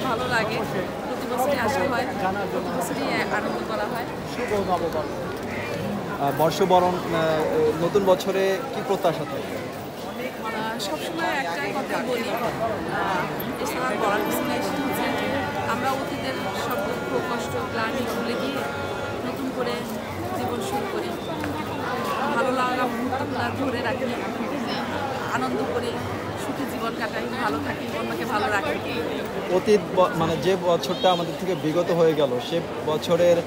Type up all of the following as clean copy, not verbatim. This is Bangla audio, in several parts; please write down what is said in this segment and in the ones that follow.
ভালো লাগে, প্রতি বছরই আসা হয়, প্রতি বছরই আনন্দ করা হয়। বর্ষবরণ নতুন বছরে কি প্রত্যাশা থাকে? সবসময় একটাই কথা বলি, এছাড়া বলার কিছু নাই, আমরা অতীতের সব দুঃখ কষ্ট গ্লানি ভুলে গিয়ে নতুন করে জীবন শুরু করি, ভালো লাগা মুহূর্তগুলো ধরে রাখি, আনন্দ করি, সুখী জীবন কাটাই, ভালো থাকি, অন্যকে ভালো রাখি। অতীত মানে যে বছরটা আমাদের থেকে বিগত হয়ে গেল, সে বছরের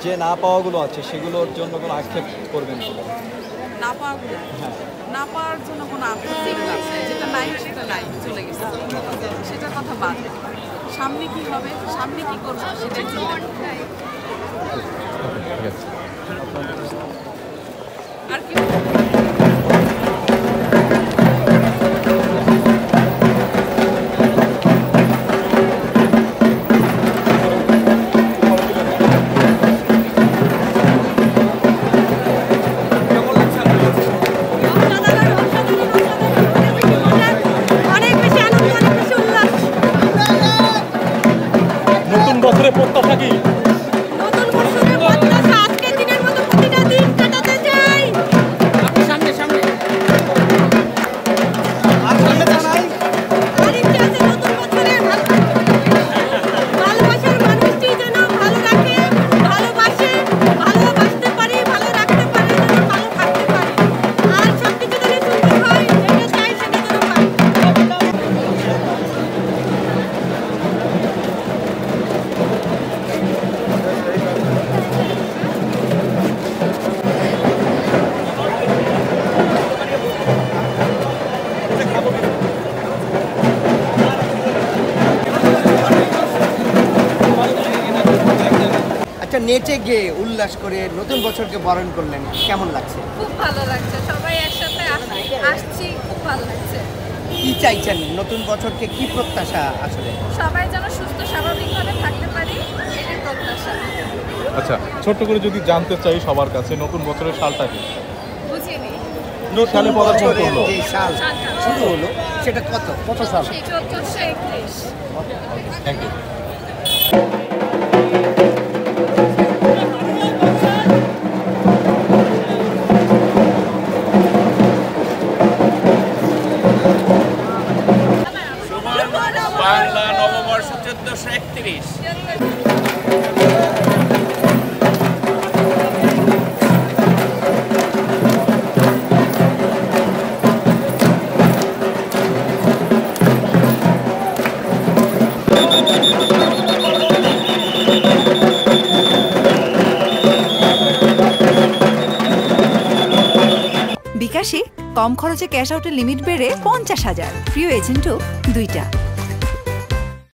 যে না পাওয়াগুলো আছে সেগুলোর জন্য কোনো আক্ষেপ করবেন? না পাওয়াগুলো, হ্যাঁ, না পাওয়ার জন্য কোনো আপত্তি আছে, যেটা নাই সেটা নাই, চলে গেছে, সেটার কথা বাদ। সামনে কি হবে, সামনে কি করবো সেটাই চিন্তা করবো। আর কি নতুন বছরে প্রত্যাশা কি? নতুন বছরের প্রত্যাশা আজকের দিনের মতো প্রতিটা দিন কাটাতে চাই। আপনি সামনে সামনে আর সামনে জানাই আর ইচ্ছে আছে নতুন বছরে ভালোবাসার মানুষটি যেন ভালো রাখে, ভালোবাসে, ভালোবাসতে পারি, ভালো রাখতে পারি, যেন ভালো থাকতে পারি, আর সবকিছু যেন সুন্দর হয়, যেটা চাই সেটা যেন পাই। আচ্ছা, নেচে গিয়ে উল্লাস করে নতুন বছরকে বরণ করলেন, কেমন লাগছে? খুব ভালো লাগছে, সবাই একসাথে আসছি, খুব ভালো লাগছে। কি চাইছেন নতুন বছরকে, কি প্রত্যাশা আসলে? সবাই যেন সুস্থ স্বাভাবিকভাবে থাকতে পারি, এটাই প্রত্যাশা। আচ্ছা, ছোট্ট করে যদি জানতে চাই সবার কাছে, নতুন বছরের সালটা কি? বুঝিনি। সালে পদার্পণ বছরের করলো। যে সাল শুরু হলো সেটা কত সাল? 1431। Thank you. বাংলা নববর্ষ 1431। বিকাশে কম খরচে ক্যাশ আউটের লিমিট বেড়ে 50,000, প্রিয় এজেন্টও 2টা।